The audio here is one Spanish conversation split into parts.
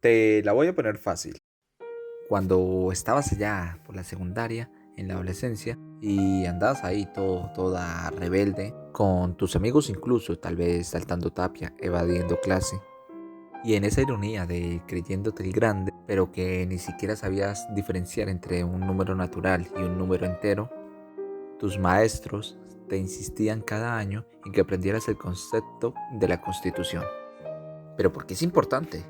Te la voy a poner fácil. Cuando estabas allá por la secundaria, en la adolescencia, y andabas ahí toda rebelde, con tus amigos incluso, tal vez saltando tapia, evadiendo clase, y en esa ironía de creyéndote el grande, pero que ni siquiera sabías diferenciar entre un número natural y un número entero, tus maestros te insistían cada año en que aprendieras el concepto de la Constitución. Pero ¿por qué es importante?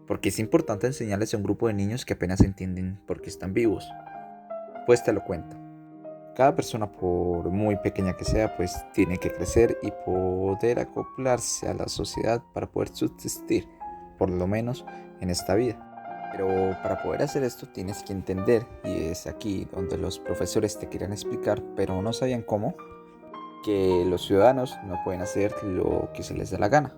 Porque es importante enseñarles a un grupo de niños que apenas entienden por qué están vivos. Pues te lo cuento. Cada persona, por muy pequeña que sea, pues tiene que crecer y poder acoplarse a la sociedad para poder subsistir, por lo menos en esta vida. Pero para poder hacer esto tienes que entender, y es aquí donde los profesores te querían explicar, pero no sabían cómo, que los ciudadanos no pueden hacer lo que se les da la gana,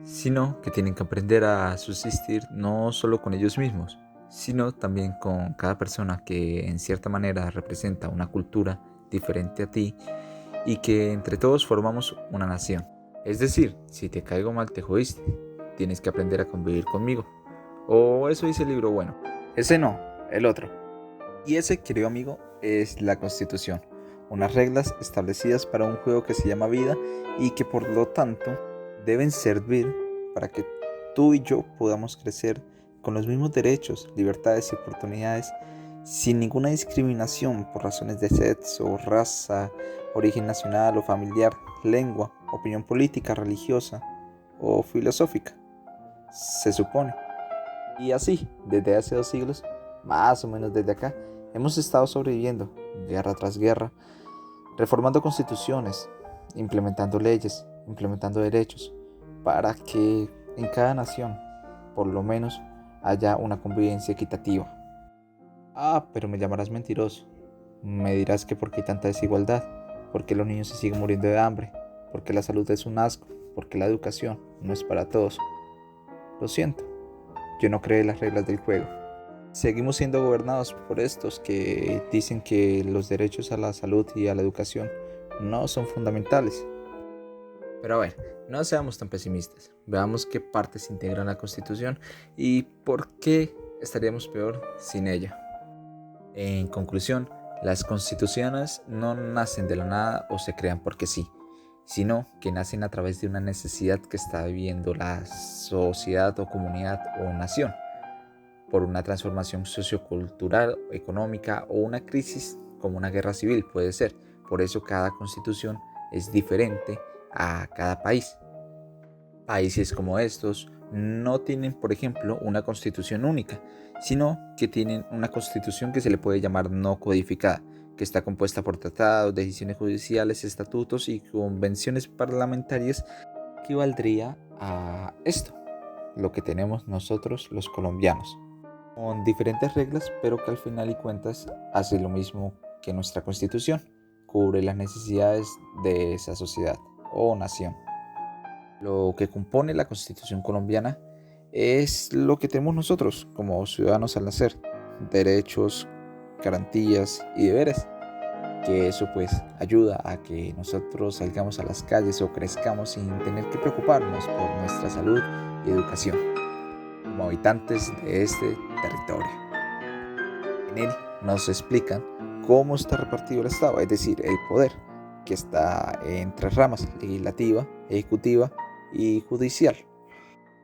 sino que tienen que aprender a subsistir no solo con ellos mismos, sino también con cada persona que en cierta manera representa una cultura diferente a ti y que entre todos formamos una nación. Es decir, si te caigo mal te jodiste, tienes que aprender a convivir conmigo. O eso dice el libro bueno. Ese no, el otro. Y ese, querido amigo, es la Constitución. Unas reglas establecidas para un juego que se llama vida y que por lo tanto deben servir para que tú y yo podamos crecer con los mismos derechos, libertades y oportunidades sin ninguna discriminación por razones de sexo, raza, origen nacional o familiar, lengua, opinión política, religiosa o filosófica, se supone. Y así, desde hace 2 siglos, más o menos desde acá, hemos estado sobreviviendo, guerra tras guerra, reformando constituciones, implementando leyes, implementando derechos, para que en cada nación, por lo menos, haya una convivencia equitativa. Ah, pero me llamarás mentiroso. Me dirás que por qué hay tanta desigualdad, por qué los niños se siguen muriendo de hambre, por qué la salud es un asco, por qué la educación no es para todos. Lo siento, yo no creo en las reglas del juego. Seguimos siendo gobernados por estos que dicen que los derechos a la salud y a la educación no son fundamentales. Pero a ver, no seamos tan pesimistas. Veamos qué partes integran la Constitución y por qué estaríamos peor sin ella. En conclusión, las constituciones no nacen de la nada o se crean porque sí, sino que nacen a través de una necesidad que está viviendo la sociedad o comunidad o nación, por una transformación sociocultural, económica o una crisis como una guerra civil puede ser. Por eso cada constitución es diferente a cada país. Países como estos no tienen, por ejemplo, una constitución única, sino que tienen una constitución que se le puede llamar no codificada, que está compuesta por tratados, decisiones judiciales, estatutos y convenciones parlamentarias, que valdría a esto, lo que tenemos nosotros los colombianos, con diferentes reglas, pero que al final y cuentas hace lo mismo que nuestra constitución, cubre las necesidades de esa sociedad o nación. Lo que compone la Constitución colombiana es lo que tenemos nosotros como ciudadanos al nacer, derechos, garantías y deberes, que eso pues ayuda a que nosotros salgamos a las calles o crezcamos sin tener que preocuparnos por nuestra salud y educación, como habitantes de este territorio. En él nos explican cómo está repartido el Estado, es decir, el poder, que está en 3 ramas: legislativa, ejecutiva y judicial.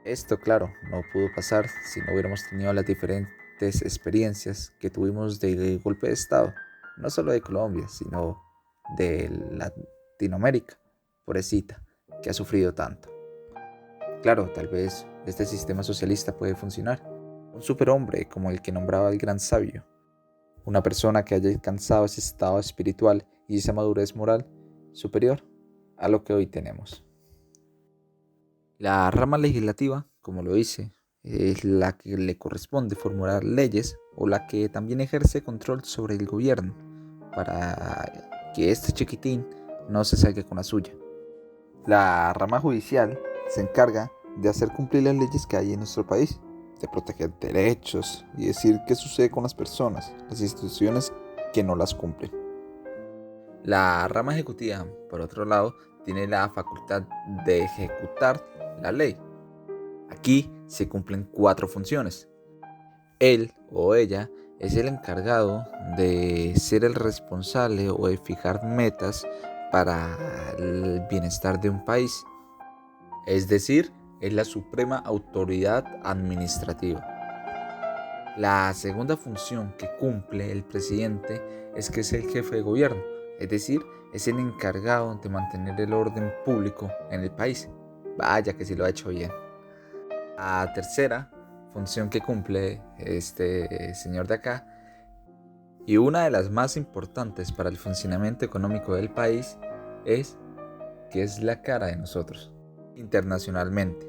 Esto, claro, no pudo pasar si no hubiéramos tenido las diferentes experiencias que tuvimos del golpe de Estado, no solo de Colombia, sino de Latinoamérica, pobrecita, que ha sufrido tanto. Claro, tal vez este sistema socialista puede funcionar. Un superhombre como el que nombraba el gran sabio. Una persona que haya alcanzado ese estado espiritual y esa madurez moral superior a lo que hoy tenemos. La rama legislativa, como lo dice, es la que le corresponde formular leyes o la que también ejerce control sobre el gobierno para que este chiquitín no se salga con la suya. La rama judicial se encarga de hacer cumplir las leyes que hay en nuestro país, de proteger derechos y decir qué sucede con las personas, las instituciones que no las cumplen. La rama ejecutiva, por otro lado, tiene la facultad de ejecutar la ley. Aquí se cumplen 4 funciones. Él o ella es el encargado de ser el responsable o de fijar metas para el bienestar de un país. Es decir, es la suprema autoridad administrativa. La segunda función que cumple el presidente es que es el jefe de gobierno, es decir, es el encargado de mantener el orden público en el país. Vaya que sí lo ha hecho bien. La tercera función que cumple este señor de acá, y una de las más importantes para el funcionamiento económico del país, es que es la cara de nosotros internacionalmente.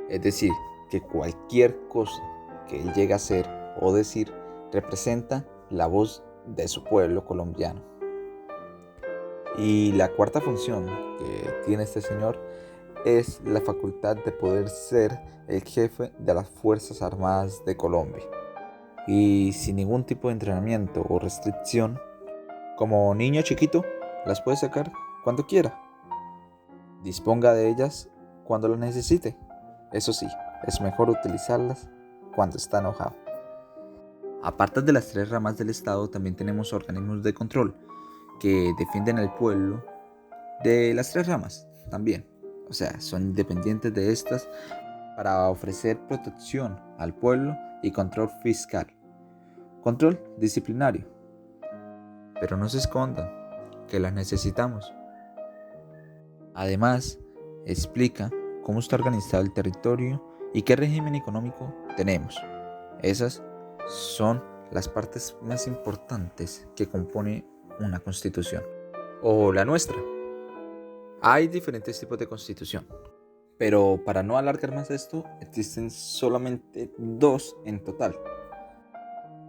Es decir, que cualquier cosa que él llegue a hacer o decir representa la voz de su pueblo colombiano. Y la cuarta función que tiene este señor es la facultad de poder ser el jefe de las Fuerzas Armadas de Colombia. Y sin ningún tipo de entrenamiento o restricción, como niño chiquito, las puede sacar cuando quiera. Disponga de ellas cuando las necesite. Eso sí, es mejor utilizarlas cuando está enojado. Aparte de las 3 ramas del Estado, también tenemos organismos de control que defienden al pueblo de las 3 ramas también. O sea, son independientes de estas para ofrecer protección al pueblo y control fiscal. Control disciplinario. Pero no se escondan, que las necesitamos. Además, explica cómo está organizado el territorio y qué régimen económico tenemos. Esas son las partes más importantes que compone una constitución. O la nuestra. Hay diferentes tipos de constitución, pero para no alargar más esto, existen solamente 2 en total.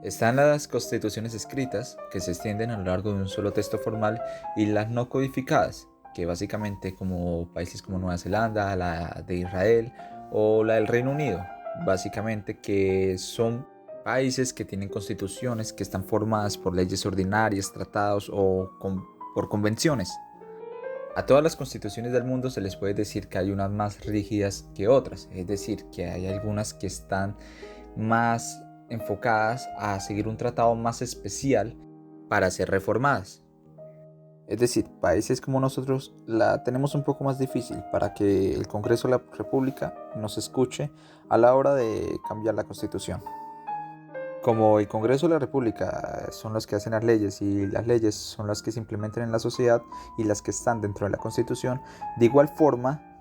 Están las constituciones escritas, que se extienden a lo largo de un solo texto formal, y las no codificadas, que básicamente como países como Nueva Zelanda, la de Israel o la del Reino Unido, básicamente que son países que tienen constituciones que están formadas por leyes ordinarias, tratados o por convenciones. A todas las constituciones del mundo se les puede decir que hay unas más rígidas que otras, es decir, que hay algunas que están más enfocadas a seguir un tratado más especial para ser reformadas. Es decir, países como nosotros la tenemos un poco más difícil para que el Congreso de la República nos escuche a la hora de cambiar la Constitución. Como el Congreso de la República son los que hacen las leyes y las leyes son las que se implementan en la sociedad y las que están dentro de la Constitución, de igual forma,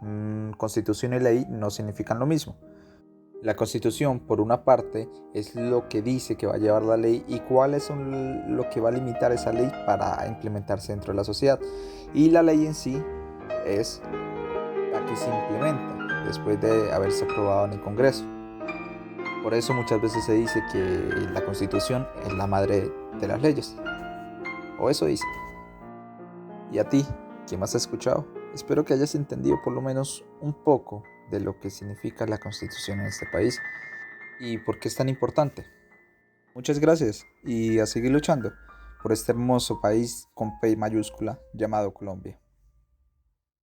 Constitución y ley no significan lo mismo. La Constitución, por una parte, es lo que dice que va a llevar la ley y cuáles son lo que va a limitar esa ley para implementarse dentro de la sociedad. Y la ley en sí es la que se implementa después de haberse aprobado en el Congreso. Por eso muchas veces se dice que la Constitución es la madre de las leyes. O eso dice. Y a ti, que me has escuchado, espero que hayas entendido por lo menos un poco de lo que significa la Constitución en este país y por qué es tan importante. Muchas gracias y a seguir luchando por este hermoso país con P mayúscula llamado Colombia.